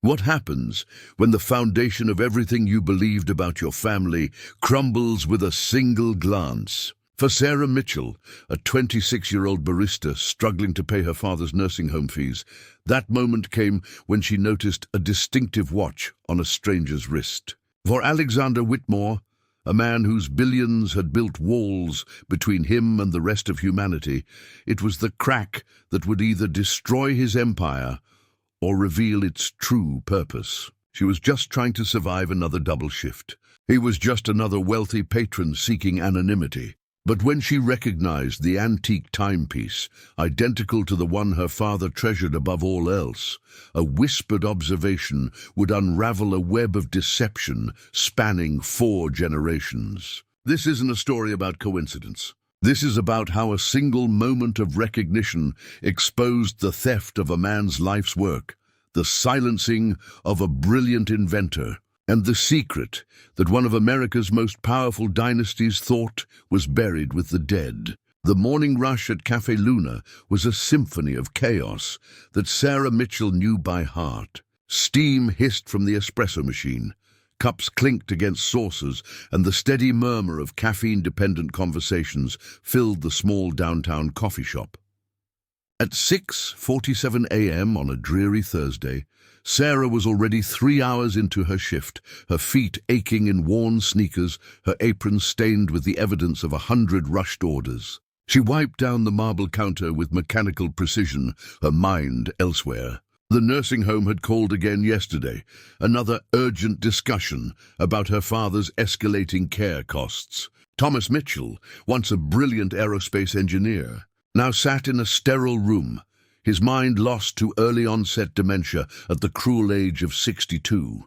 What happens when the foundation of everything you believed about your family crumbles with a single glance? For Sarah Mitchell, a 26-year-old barista struggling to pay her father's nursing home fees, that moment came when she noticed a distinctive watch on a stranger's wrist. For Alexander Whitmore, a man whose billions had built walls between him and the rest of humanity, it was the crack that would either destroy his empire or reveal its true purpose. She was just trying to survive another double shift. He was just another wealthy patron seeking anonymity. But when she recognized the antique timepiece, identical to the one her father treasured above all else, a whispered observation would unravel a web of deception spanning 4 generations. This isn't a story about coincidence. This is about how a single moment of recognition exposed the theft of a man's life's work, the silencing of a brilliant inventor, and the secret that one of America's most powerful dynasties thought was buried with the dead. The morning rush at Café Luna was a symphony of chaos that Sarah Mitchell knew by heart. Steam hissed from the espresso machine, cups clinked against saucers, and the steady murmur of caffeine-dependent conversations filled the small downtown coffee shop. At 6:47 a.m. on a dreary Thursday, Sarah was already 3 hours into her shift, her feet aching in worn sneakers, her apron stained with the evidence of 100 rushed orders. She wiped down the marble counter with mechanical precision, her mind elsewhere. The nursing home had called again yesterday, another urgent discussion about her father's escalating care costs. Thomas Mitchell, once a brilliant aerospace engineer, now sat in a sterile room, his mind lost to early-onset dementia at the cruel age of 62.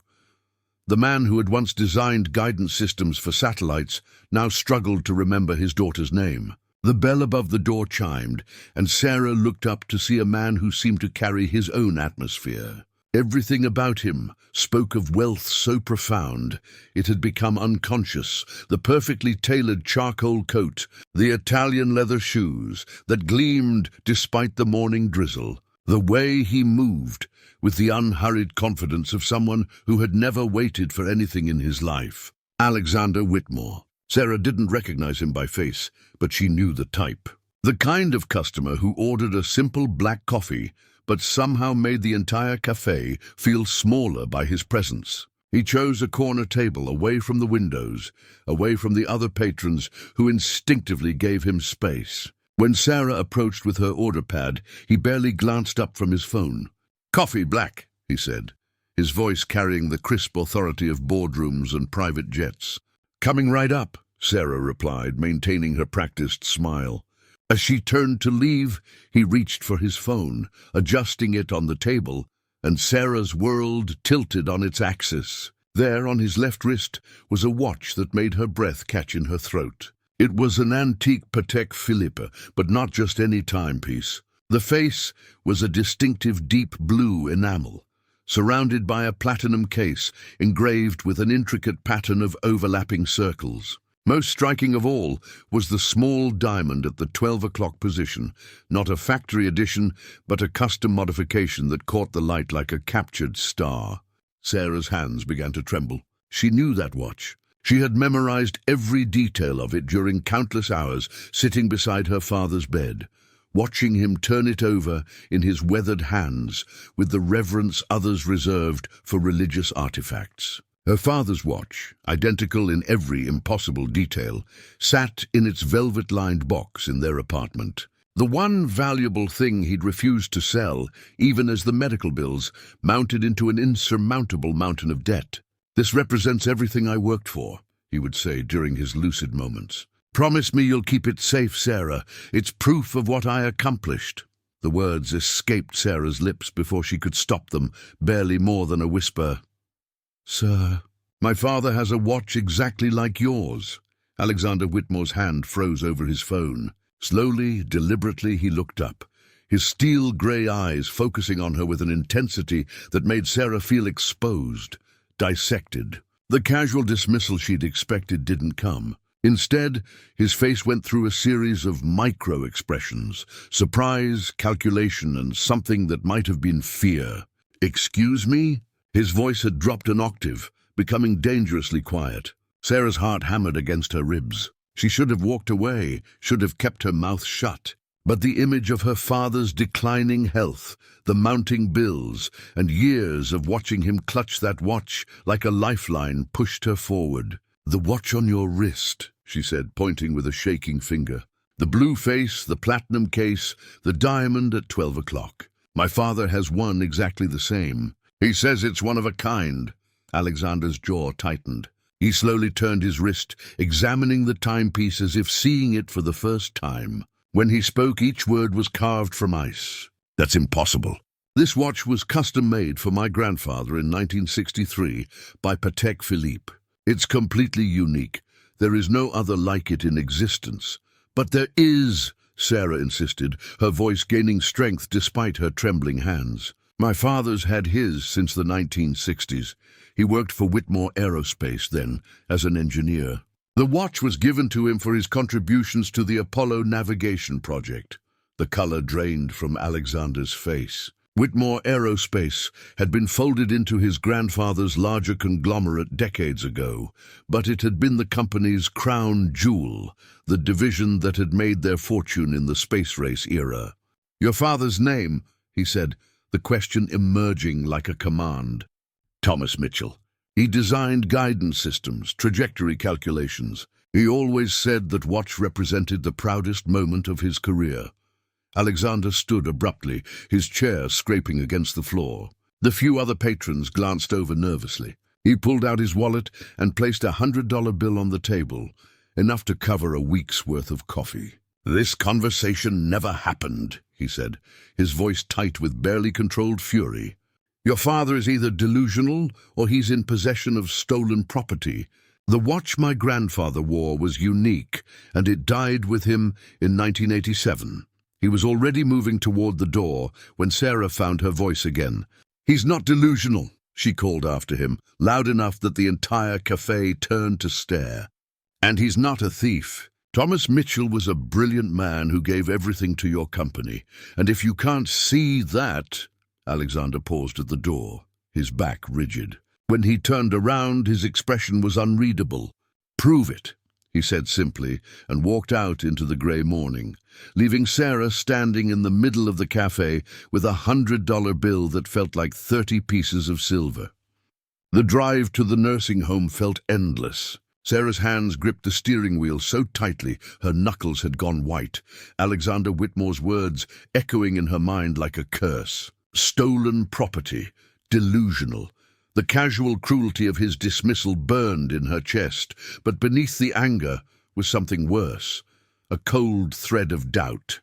The man who had once designed guidance systems for satellites now struggled to remember his daughter's name. The bell above the door chimed, and Sarah looked up to see a man who seemed to carry his own atmosphere. Everything about him spoke of wealth so profound it had become unconscious. The perfectly tailored charcoal coat, the Italian leather shoes that gleamed despite the morning drizzle, the way he moved with the unhurried confidence of someone who had never waited for anything in his life. Alexander Whitmore. Sarah didn't recognize him by face, but she knew the type. The kind of customer who ordered a simple black coffee but somehow made the entire café feel smaller by his presence. He chose a corner table away from the windows, away from the other patrons who instinctively gave him space. When Sarah approached with her order pad, he barely glanced up from his phone. "Coffee black," he said, his voice carrying the crisp authority of boardrooms and private jets. "Coming right up," Sarah replied, maintaining her practiced smile. As she turned to leave, he reached for his phone, adjusting it on the table, and Sarah's world tilted on its axis. There, on his left wrist, was a watch that made her breath catch in her throat. It was an antique Patek Philippe, but not just any timepiece. The face was a distinctive deep blue enamel, surrounded by a platinum case engraved with an intricate pattern of overlapping circles. Most striking of all was the small diamond at the 12 o'clock position, not a factory edition, but a custom modification that caught the light like a captured star. Sarah's hands began to tremble. She knew that watch. She had memorized every detail of it during countless hours, sitting beside her father's bed, watching him turn it over in his weathered hands with the reverence others reserved for religious artifacts. Her father's watch, identical in every impossible detail, sat in its velvet-lined box in their apartment. The one valuable thing he'd refused to sell, even as the medical bills mounted into an insurmountable mountain of debt. "This represents everything I worked for," he would say during his lucid moments. "Promise me you'll keep it safe, Sarah. It's proof of what I accomplished." The words escaped Sarah's lips before she could stop them, barely more than a whisper. "Sir, my father has a watch exactly like yours." Alexander Whitmore's hand froze over his phone. Slowly, deliberately, he looked up, his steel-grey eyes focusing on her with an intensity that made Sarah feel exposed, dissected. The casual dismissal she'd expected didn't come. Instead, his face went through a series of micro-expressions, surprise, calculation, and something that might have been fear. "Excuse me?" His voice had dropped an octave, becoming dangerously quiet. Sarah's heart hammered against her ribs. She should have walked away, should have kept her mouth shut. But the image of her father's declining health, the mounting bills, and years of watching him clutch that watch like a lifeline pushed her forward. "The watch on your wrist," she said, pointing with a shaking finger. "The blue face, the platinum case, the diamond at 12 o'clock. My father has one exactly the same. He says it's one of a kind." Alexander's jaw tightened. He slowly turned his wrist, examining the timepiece as if seeing it for the first time. When he spoke, each word was carved from ice. "That's impossible. This watch was custom-made for my grandfather in 1963 by Patek Philippe. It's completely unique. There is no other like it in existence." "But there is," Sarah insisted, her voice gaining strength despite her trembling hands. "My father's had his since the 1960s. He worked for Whitmore Aerospace then, as an engineer. The watch was given to him for his contributions to the Apollo navigation project." The color drained from Alexander's face. Whitmore Aerospace had been folded into his grandfather's larger conglomerate decades ago, but it had been the company's crown jewel, the division that had made their fortune in the space race era. "Your father's name," he said, the question emerging like a command. "Thomas Mitchell. He designed guidance systems, trajectory calculations. He always said that watch represented the proudest moment of his career." Alexander stood abruptly, his chair scraping against the floor. The few other patrons glanced over nervously. He pulled out his wallet and placed a $100 bill on the table, enough to cover a week's worth of coffee. "This conversation never happened," he said, his voice tight with barely controlled fury. "Your father is either delusional or he's in possession of stolen property. The watch my grandfather wore was unique, and it died with him in 1987. He was already moving toward the door when Sarah found her voice again. "He's not delusional," she called after him, loud enough that the entire café turned to stare. "And he's not a thief. Thomas Mitchell was a brilliant man who gave everything to your company. And if you can't see that—" Alexander paused at the door, his back rigid. When he turned around, his expression was unreadable. "Prove it," he said simply, and walked out into the grey morning, leaving Sarah standing in the middle of the cafe with a $100 bill that felt like 30 pieces of silver. The drive to the nursing home felt endless. Sarah's hands gripped the steering wheel so tightly her knuckles had gone white, Alexander Whitmore's words echoing in her mind like a curse. Stolen property, delusional. The casual cruelty of his dismissal burned in her chest, but beneath the anger was something worse, a cold thread of doubt.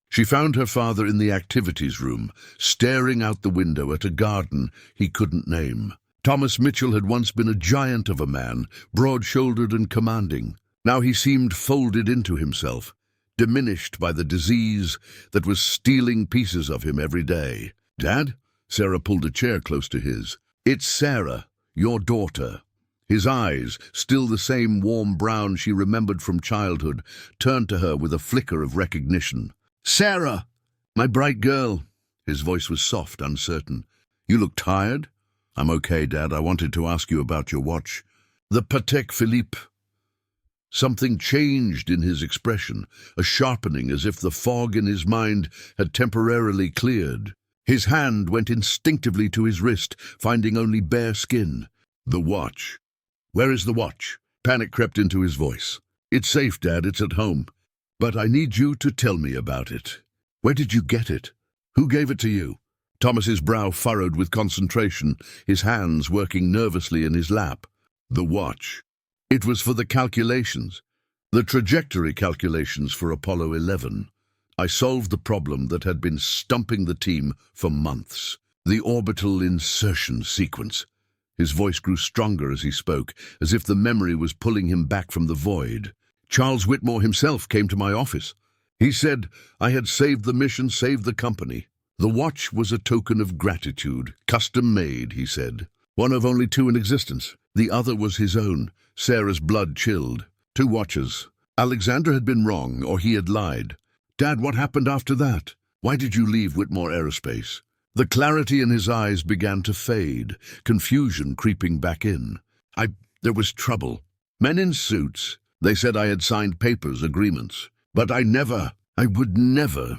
She found her father in the activities room, staring out the window at a garden he couldn't name. Thomas Mitchell had once been a giant of a man, broad-shouldered and commanding. Now he seemed folded into himself, diminished by the disease that was stealing pieces of him every day. "Dad?" Sarah pulled a chair close to his. "It's Sarah, your daughter." His eyes, still the same warm brown she remembered from childhood, turned to her with a flicker of recognition. "Sarah! My bright girl." His voice was soft, uncertain. "You look tired?" "I'm okay, Dad. I wanted to ask you about your watch." "The Patek Philippe." Something changed in his expression, a sharpening as if the fog in his mind had temporarily cleared. His hand went instinctively to his wrist, finding only bare skin. "The watch." "Where is the watch?" Panic crept into his voice. "It's safe, Dad. It's at home. But I need you to tell me about it. Where did you get it? Who gave it to you?" Thomas's brow furrowed with concentration, his hands working nervously in his lap. "The watch. It was for the calculations. The trajectory calculations for Apollo 11. I solved the problem that had been stumping the team for months. The orbital insertion sequence." His voice grew stronger as he spoke, as if the memory was pulling him back from the void. "Charles Whitmore himself came to my office. He said I had saved the mission, saved the company. The watch was a token of gratitude, custom-made, he said. One of only 2 in existence. The other was his own." Sarah's blood chilled. 2 watches. Alexander had been wrong, or he had lied. "Dad, what happened after that? Why did you leave Whitmore Aerospace?" The clarity in his eyes began to fade, confusion creeping back in. There was trouble. Men in suits. They said I had signed papers, agreements. But I would never.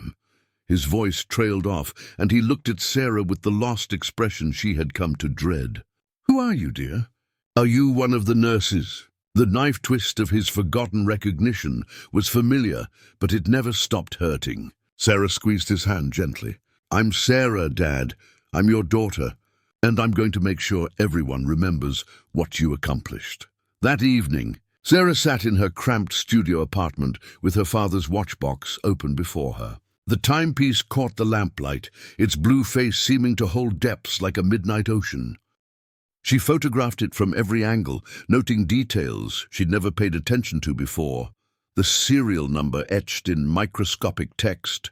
His voice trailed off, and he looked at Sarah with the lost expression she had come to dread. Who are you, dear? Are you one of the nurses? The knife twist of his forgotten recognition was familiar, but it never stopped hurting. Sarah squeezed his hand gently. I'm Sarah, Dad. I'm your daughter, and I'm going to make sure everyone remembers what you accomplished. That evening, Sarah sat in her cramped studio apartment with her father's watchbox open before her. The timepiece caught the lamplight, its blue face seeming to hold depths like a midnight ocean. She photographed it from every angle, noting details she'd never paid attention to before. The serial number etched in microscopic text,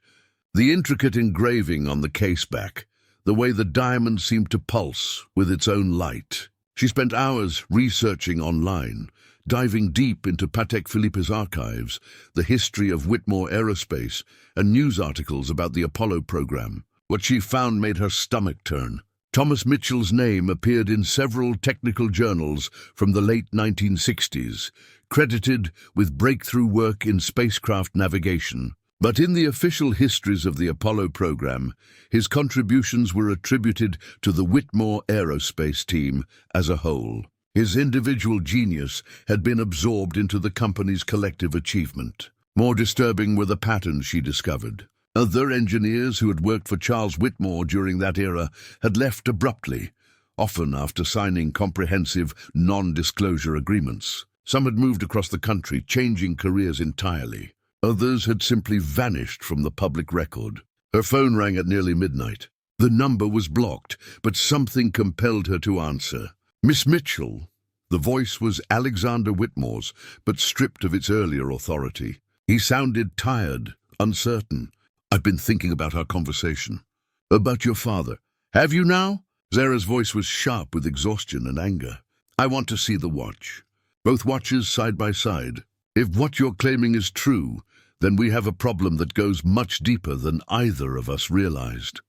the intricate engraving on the caseback, the way the diamond seemed to pulse with its own light. She spent hours researching online, diving deep into Patek Philippe's archives, the history of Whitmore Aerospace, and news articles about the Apollo program. What she found made her stomach turn. Thomas Mitchell's name appeared in several technical journals from the late 1960s, credited with breakthrough work in spacecraft navigation. But in the official histories of the Apollo program, his contributions were attributed to the Whitmore Aerospace team as a whole. His individual genius had been absorbed into the company's collective achievement. More disturbing were the patterns she discovered. Other engineers who had worked for Charles Whitmore during that era had left abruptly, often after signing comprehensive non-disclosure agreements. Some had moved across the country, changing careers entirely. Others had simply vanished from the public record. Her phone rang at nearly midnight. The number was blocked, but something compelled her to answer. Miss Mitchell. The voice was Alexander Whitmore's, but stripped of its earlier authority. He sounded tired, uncertain. I've been thinking about our conversation. About your father. Have you now? Sarah's voice was sharp with exhaustion and anger. I want to see the watch. Both watches side by side. If what you're claiming is true, then we have a problem that goes much deeper than either of us realized.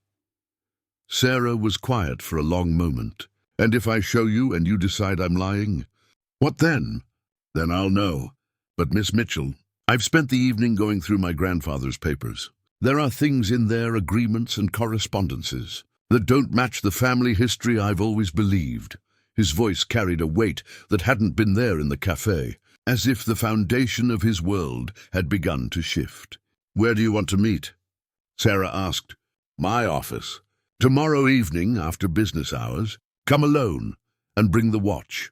Sarah was quiet for a long moment. And if I show you and you decide I'm lying? What then? Then I'll know. But Miss Mitchell, I've spent the evening going through my grandfather's papers. There are things in there, agreements and correspondences, that don't match the family history I've always believed. His voice carried a weight that hadn't been there in the café, as if the foundation of his world had begun to shift. Where do you want to meet? Sarah asked. My office. Tomorrow evening, after business hours. Come alone, and bring the watch.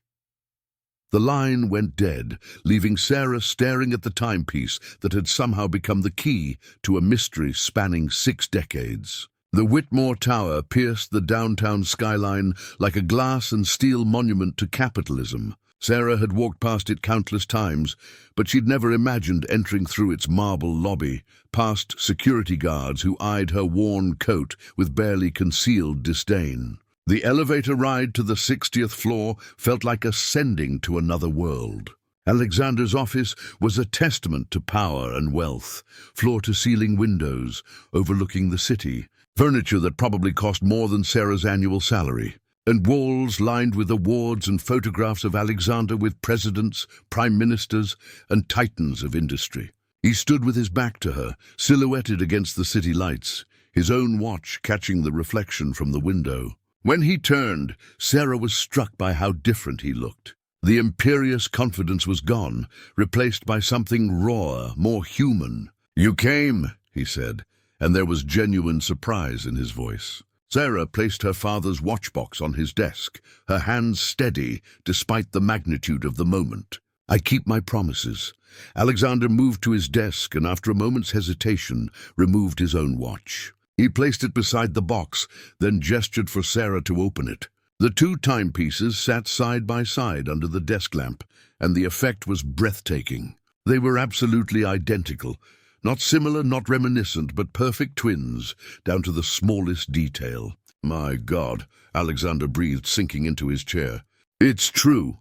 The line went dead, leaving Sarah staring at the timepiece that had somehow become the key to a mystery spanning 6 decades. The Whitmore Tower pierced the downtown skyline like a glass and steel monument to capitalism. Sarah had walked past it countless times, but she'd never imagined entering through its marble lobby, past security guards who eyed her worn coat with barely concealed disdain. The elevator ride to the 60th floor felt like ascending to another world. Alexander's office was a testament to power and wealth, floor-to-ceiling windows overlooking the city, furniture that probably cost more than Sarah's annual salary, and walls lined with awards and photographs of Alexander with presidents, prime ministers, and titans of industry. He stood with his back to her, silhouetted against the city lights, his own watch catching the reflection from the window. When he turned, Sarah was struck by how different he looked. The imperious confidence was gone, replaced by something rawer, more human. You came, he said, and there was genuine surprise in his voice. Sarah placed her father's watchbox on his desk, her hands steady despite the magnitude of the moment. I keep my promises. Alexander moved to his desk and after a moment's hesitation removed his own watch. He placed it beside the box, then gestured for Sarah to open it. The 2 timepieces sat side by side under the desk lamp, and the effect was breathtaking. They were absolutely identical, not similar, not reminiscent, but perfect twins, down to the smallest detail. My God, Alexander breathed, sinking into his chair. It's true.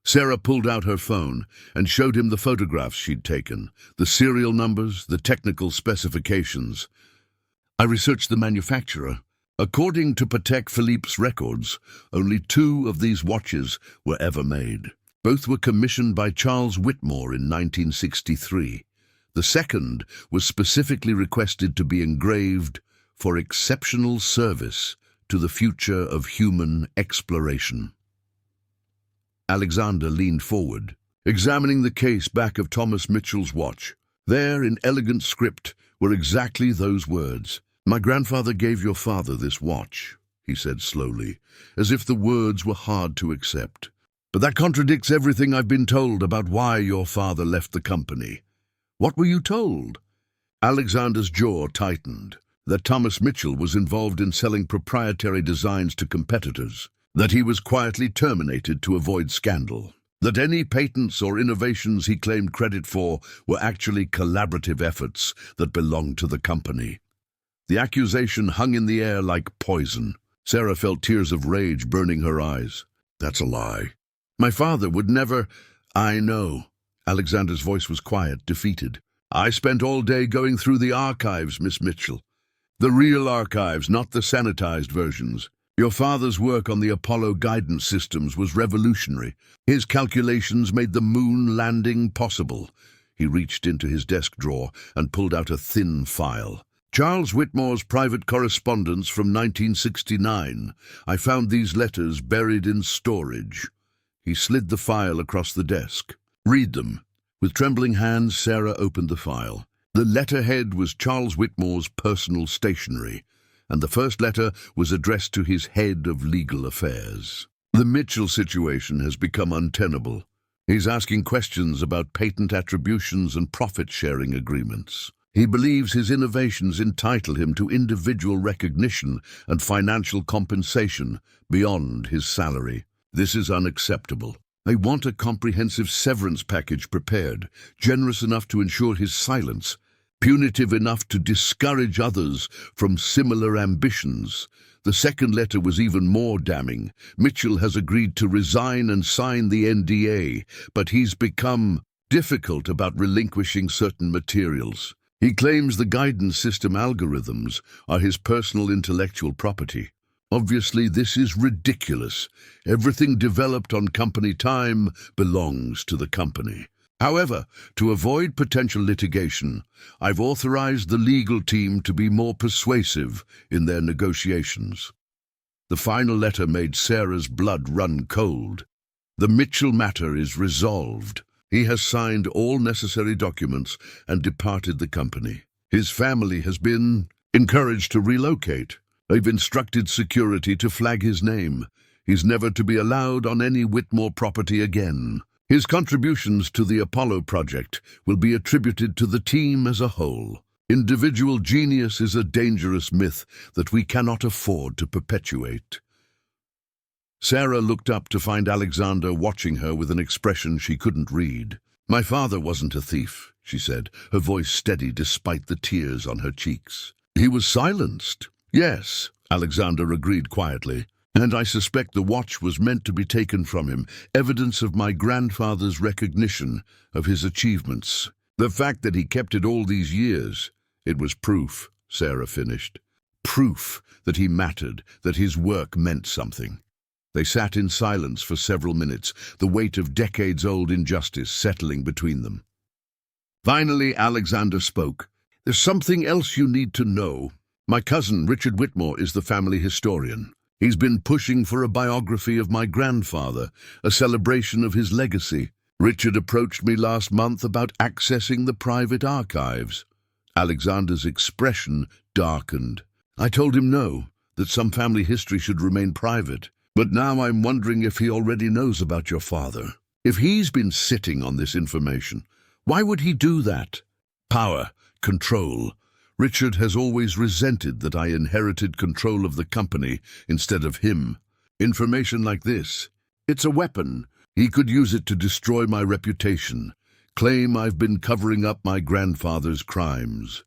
Sarah pulled out her phone and showed him the photographs she'd taken, the serial numbers, the technical specifications. I researched the manufacturer. According to Patek Philippe's records, only 2 of these watches were ever made. Both were commissioned by Charles Whitmore in 1963. The second was specifically requested to be engraved for exceptional service to the future of human exploration. Alexander leaned forward, examining the case back of Thomas Mitchell's watch. There, in elegant script, were exactly those words. "My grandfather gave your father this watch," he said slowly, as if the words were hard to accept. "But that contradicts everything I've been told about why your father left the company." "What were you told?" Alexander's jaw tightened. That Thomas Mitchell was involved in selling proprietary designs to competitors. That he was quietly terminated to avoid scandal. That any patents or innovations he claimed credit for were actually collaborative efforts that belonged to the company. The accusation hung in the air like poison. Sarah felt tears of rage burning her eyes. "That's a lie. My father would never—" "I know." Alexander's voice was quiet, defeated. "I spent all day going through the archives, Miss Mitchell. The real archives, not the sanitized versions. Your father's work on the Apollo guidance systems was revolutionary. His calculations made the moon landing possible." He reached into his desk drawer and pulled out a thin file. "Charles Whitmore's private correspondence from 1969. I found these letters buried in storage." He slid the file across the desk. "Read them." With trembling hands, Sarah opened the file. The letterhead was Charles Whitmore's personal stationery, and the first letter was addressed to his head of legal affairs. "The Mitchell situation has become untenable. He's asking questions about patent attributions and profit-sharing agreements. He believes his innovations entitle him to individual recognition and financial compensation beyond his salary. This is unacceptable. I want a comprehensive severance package prepared, generous enough to ensure his silence, punitive enough to discourage others from similar ambitions." The second letter was even more damning. "Mitchell has agreed to resign and sign the NDA, but he's become difficult about relinquishing certain materials. He claims the guidance system algorithms are his personal intellectual property. Obviously, this is ridiculous. Everything developed on company time belongs to the company. However, to avoid potential litigation, I've authorized the legal team to be more persuasive in their negotiations." The final letter made Sarah's blood run cold. "The Mitchell matter is resolved. He has signed all necessary documents and departed the company. His family has been encouraged to relocate. They've instructed security to flag his name. He's never to be allowed on any Whitmore property again. His contributions to the Apollo project will be attributed to the team as a whole. Individual genius is a dangerous myth that we cannot afford to perpetuate." Sarah looked up to find Alexander watching her with an expression she couldn't read. "My father wasn't a thief," she said, her voice steady despite the tears on her cheeks. "He was silenced." "Yes," Alexander agreed quietly, "and I suspect the watch was meant to be taken from him, evidence of my grandfather's recognition of his achievements. The fact that he kept it all these years, it was proof," Sarah finished. "Proof that he mattered, that his work meant something." They sat in silence for several minutes, the weight of decades-old injustice settling between them. Finally, Alexander spoke. "There's something else you need to know. My cousin, Richard Whitmore, is the family historian. He's been pushing for a biography of my grandfather, a celebration of his legacy. Richard approached me last month about accessing the private archives." Alexander's expression darkened. "I told him no, that some family history should remain private. But now I'm wondering if he already knows about your father. If he's been sitting on this information, why would he do that? Power, control. Richard has always resented that I inherited control of the company instead of him. Information like this, it's a weapon. He could use it to destroy my reputation, claim I've been covering up my grandfather's crimes."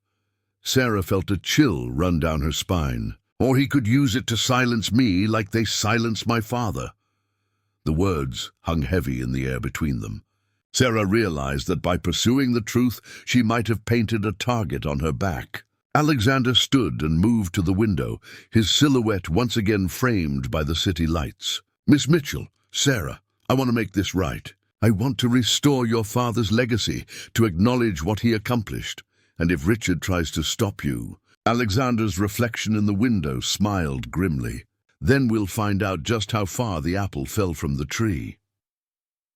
Sarah felt a chill run down her spine. "Or he could use it to silence me like they silenced my father." The words hung heavy in the air between them. Sarah realized that by pursuing the truth, she might have painted a target on her back. Alexander stood and moved to the window, his silhouette once again framed by the city lights. "Miss Mitchell, Sarah, I want to make this right. I want to restore your father's legacy, to acknowledge what he accomplished. And if Richard tries to stop you—" Alexander's reflection in the window smiled grimly. "Then we'll find out just how far the apple fell from the tree."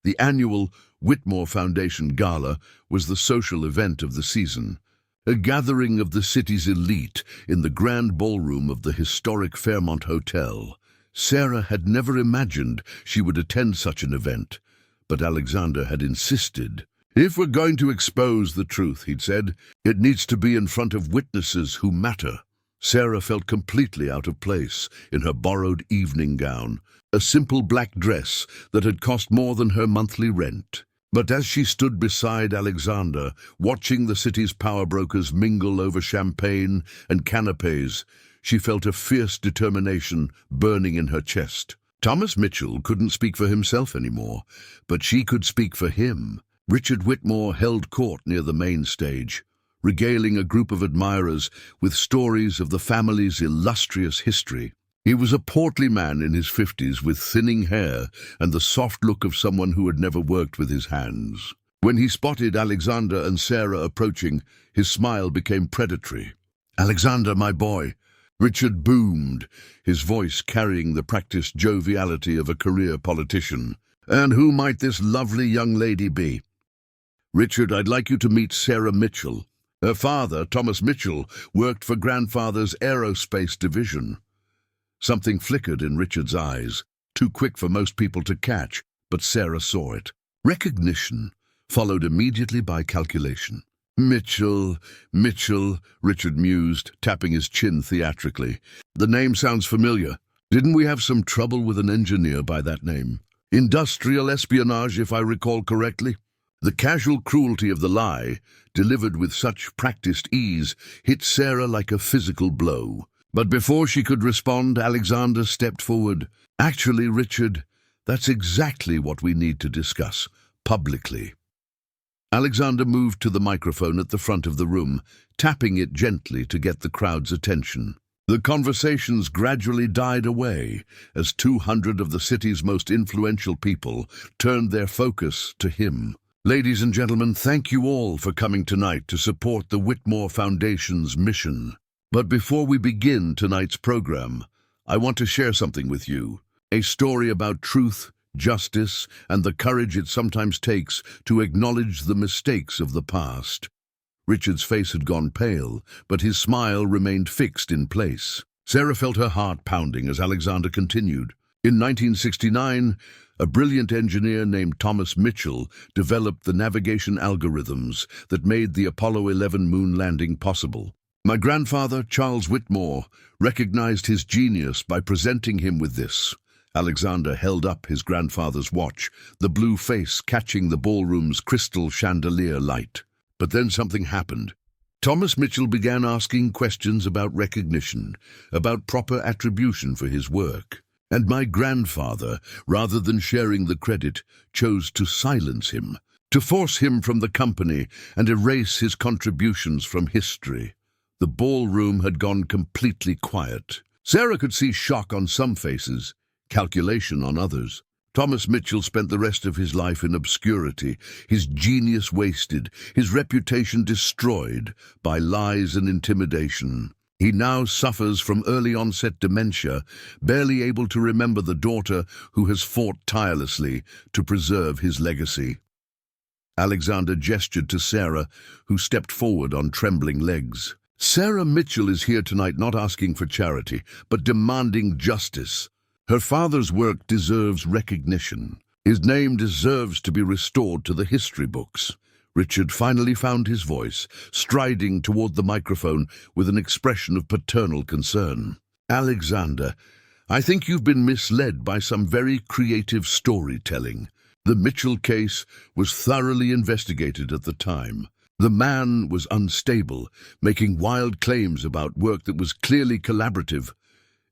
The annual Whitmore Foundation Gala was the social event of the season, a gathering of the city's elite in the grand ballroom of the historic Fairmont Hotel. Sarah had never imagined she would attend such an event, but Alexander had insisted. "If we're going to expose the truth," he'd said, "it needs to be in front of witnesses who matter." Sarah felt completely out of place in her borrowed evening gown, a simple black dress that had cost more than her monthly rent. But as she stood beside Alexander, watching the city's power brokers mingle over champagne and canapes, she felt a fierce determination burning in her chest. Thomas Mitchell couldn't speak for himself anymore, but she could speak for him. Richard Whitmore held court near the main stage, regaling a group of admirers with stories of the family's illustrious history. He was a portly man in his 50s with thinning hair and the soft look of someone who had never worked with his hands. When he spotted Alexander and Sarah approaching, his smile became predatory. "Alexander, my boy," Richard boomed, his voice carrying the practiced joviality of a career politician. "And who might this lovely young lady be?" "Richard, I'd like you to meet Sarah Mitchell. Her father, Thomas Mitchell, worked for grandfather's aerospace division." Something flickered in Richard's eyes, too quick for most people to catch, but Sarah saw it. Recognition followed immediately by calculation. Mitchell, Richard mused, tapping his chin theatrically. "The name sounds familiar. Didn't we have some trouble with an engineer by that name? Industrial espionage, if I recall correctly." The casual cruelty of the lie, delivered with such practiced ease, hit Sarah like a physical blow. But before she could respond, Alexander stepped forward. "Actually, Richard, that's exactly what we need to discuss, publicly." Alexander moved to the microphone at the front of the room, tapping it gently to get the crowd's attention. The conversations gradually died away as 200 of the city's most influential people turned their focus to him. "Ladies and gentlemen, thank you all for coming tonight to support the Whitmore Foundation's mission. But before we begin tonight's program, I want to share something with you. A story about truth, justice, and the courage it sometimes takes to acknowledge the mistakes of the past." Richard's face had gone pale, but his smile remained fixed in place. Sarah felt her heart pounding as Alexander continued. "In 1969, a brilliant engineer named Thomas Mitchell developed the navigation algorithms that made the Apollo 11 moon landing possible. My grandfather, Charles Whitmore, recognized his genius by presenting him with this." Alexander held up his grandfather's watch, the blue face catching the ballroom's crystal chandelier light. But then something happened. Thomas Mitchell began asking questions about recognition, about proper attribution for his work. And my grandfather, rather than sharing the credit, chose to silence him, to force him from the company and erase his contributions from history. The ballroom had gone completely quiet. Sarah could see shock on some faces, calculation on others. Thomas Mitchell spent the rest of his life in obscurity, his genius wasted, his reputation destroyed by lies and intimidation. He now suffers from early-onset dementia, barely able to remember the daughter who has fought tirelessly to preserve his legacy. Alexander gestured to Sarah, who stepped forward on trembling legs. "Sarah Mitchell is here tonight not asking for charity, but demanding justice. Her father's work deserves recognition. His name deserves to be restored to the history books." Richard finally found his voice, striding toward the microphone with an expression of paternal concern. "Alexander, I think you've been misled by some very creative storytelling. The Mitchell case was thoroughly investigated at the time. The man was unstable, making wild claims about work that was clearly collaborative.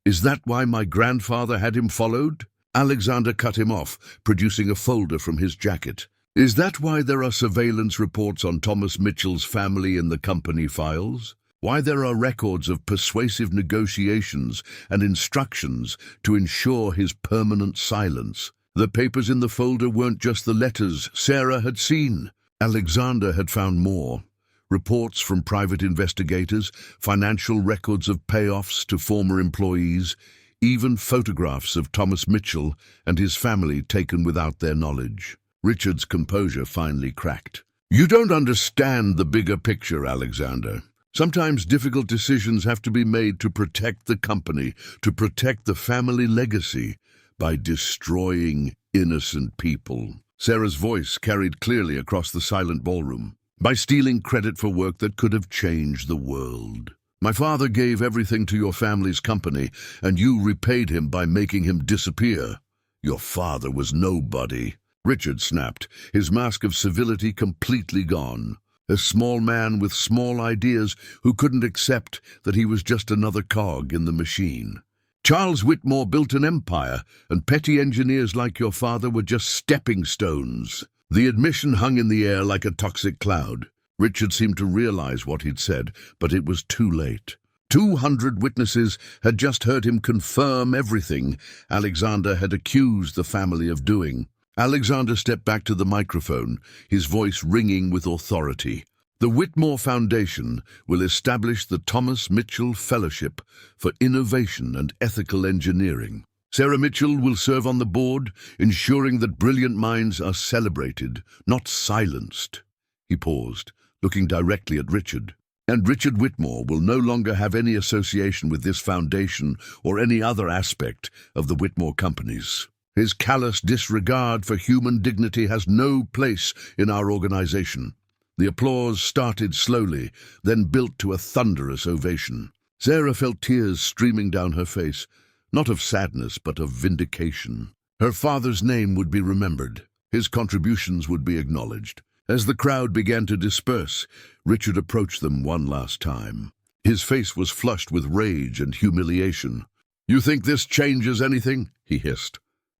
Is that why my grandfather had him followed?" Alexander cut him off, producing a folder from his jacket. "Is that why there are surveillance reports on Thomas Mitchell's family in the company files? Why there are records of persuasive negotiations and instructions to ensure his permanent silence. The papers in the folder weren't just the letters Sarah had seen. Alexander had found more. Reports from private investigators, financial records of payoffs to former employees, even photographs of Thomas Mitchell and his family taken without their knowledge. Richard's composure finally cracked. "You don't understand the bigger picture, Alexander. Sometimes difficult decisions have to be made to protect the company, to protect the family legacy, by destroying innocent people." Sarah's voice carried clearly across the silent ballroom. "By stealing credit for work that could have changed the world. My father gave everything to your family's company, and you repaid him by making him disappear. Your father was nobody." Richard snapped, his mask of civility completely gone. A small man with small ideas who couldn't accept that he was just another cog in the machine. "Charles Whitmore built an empire, and petty engineers like your father were just stepping stones." The admission hung in the air like a toxic cloud. Richard seemed to realize what he'd said, but it was too late. 200 witnesses had just heard him confirm everything Alexander had accused the family of doing. Alexander stepped back to the microphone, his voice ringing with authority. "The Whitmore Foundation will establish the Thomas Mitchell Fellowship for Innovation and Ethical Engineering. Sarah Mitchell will serve on the board, ensuring that brilliant minds are celebrated, not silenced." He paused, looking directly at Richard. "And Richard Whitmore will no longer have any association with this foundation or any other aspect of the Whitmore companies. His callous disregard for human dignity has no place in our organization." The applause started slowly, then built to a thunderous ovation. Sarah felt tears streaming down her face, not of sadness but of vindication. Her father's name would be remembered. His contributions would be acknowledged. As the crowd began to disperse, Richard approached them one last time. His face was flushed with rage and humiliation. "You think this changes anything?" he hissed.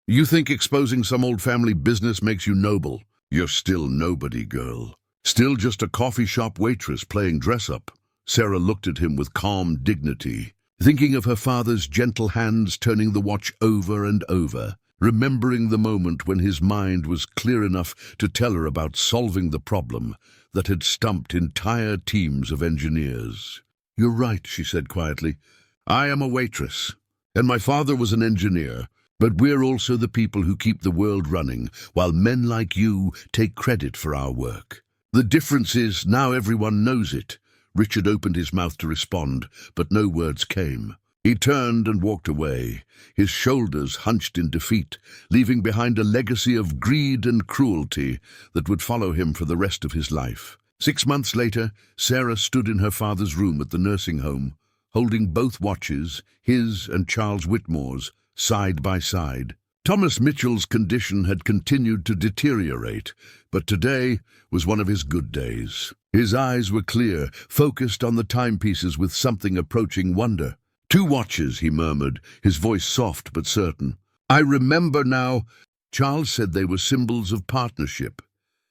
"You think exposing some old family business makes you noble? You're still nobody, girl. Still just a coffee shop waitress playing dress-up." Sarah looked at him with calm dignity, thinking of her father's gentle hands turning the watch over and over, remembering the moment when his mind was clear enough to tell her about solving the problem that had stumped entire teams of engineers. "You're right," she said quietly. "I am a waitress, and my father was an engineer, but we're also the people who keep the world running, while men like you take credit for our work. The difference is now everyone knows it." Richard opened his mouth to respond, but no words came. He turned and walked away, his shoulders hunched in defeat, leaving behind a legacy of greed and cruelty that would follow him for the rest of his life. 6 months later, Sarah stood in her father's room at the nursing home, holding both watches, his and Charles Whitmore's, side by side. Thomas Mitchell's condition had continued to deteriorate, but today was one of his good days. His eyes were clear, focused on the timepieces with something approaching wonder. "2 watches," he murmured, his voice soft but certain. "I remember now." Charles said they were symbols of partnership.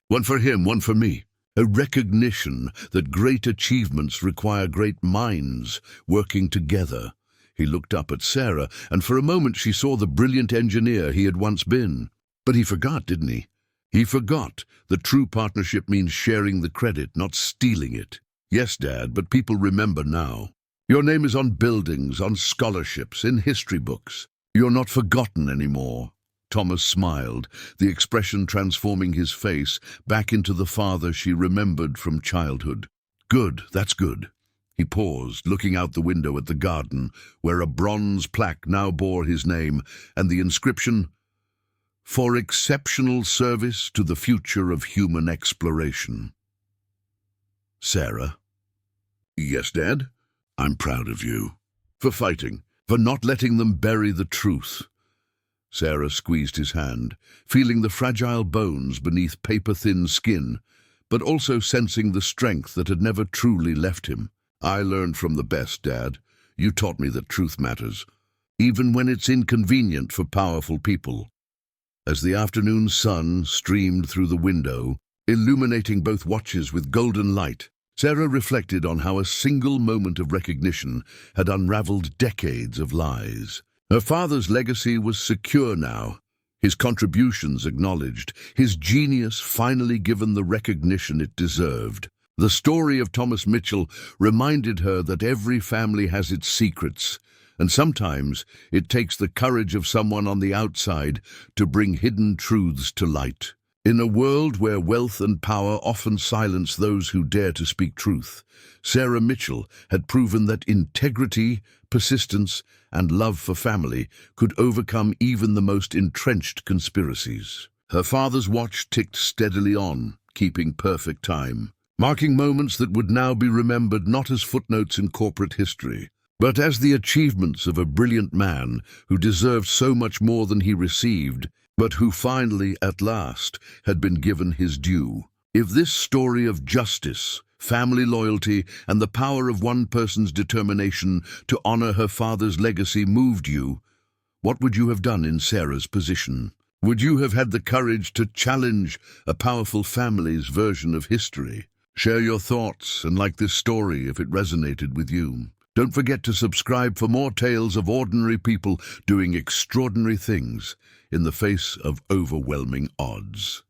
One for him, one for me. A recognition that great achievements require great minds working together. He looked up at Sarah, and for a moment she saw the brilliant engineer he had once been. But he forgot, didn't he? He forgot that true partnership means sharing the credit, not stealing it. "Yes, Dad, but people remember now. Your name is on buildings, on scholarships, in history books. You're not forgotten anymore." Thomas smiled, the expression transforming his face back into the father she remembered from childhood. "Good, that's good." He paused, looking out the window at the garden, where a bronze plaque now bore his name, and the inscription, "For exceptional service to the future of human exploration." "Sarah?" "Yes, Dad? I'm proud of you. For fighting, for not letting them bury the truth." Sarah squeezed his hand, feeling the fragile bones beneath paper-thin skin, but also sensing the strength that had never truly left him. "I learned from the best, Dad. You taught me that truth matters, even when it's inconvenient for powerful people." As the afternoon sun streamed through the window, illuminating both watches with golden light, Sarah reflected on how a single moment of recognition had unraveled decades of lies. Her father's legacy was secure now, his contributions acknowledged, his genius finally given the recognition it deserved. The story of Thomas Mitchell reminded her that every family has its secrets, and sometimes it takes the courage of someone on the outside to bring hidden truths to light. In a world where wealth and power often silence those who dare to speak truth, Sarah Mitchell had proven that integrity, persistence, and love for family could overcome even the most entrenched conspiracies. Her father's watch ticked steadily on, keeping perfect time, marking moments that would now be remembered not as footnotes in corporate history, but as the achievements of a brilliant man who deserved so much more than he received, but who finally, at last, had been given his due. If this story of justice, family loyalty, and the power of one person's determination to honor her father's legacy moved you, what would you have done in Sarah's position? Would you have had the courage to challenge a powerful family's version of history? Share your thoughts and like this story if it resonated with you. Don't forget to subscribe for more tales of ordinary people doing extraordinary things in the face of overwhelming odds.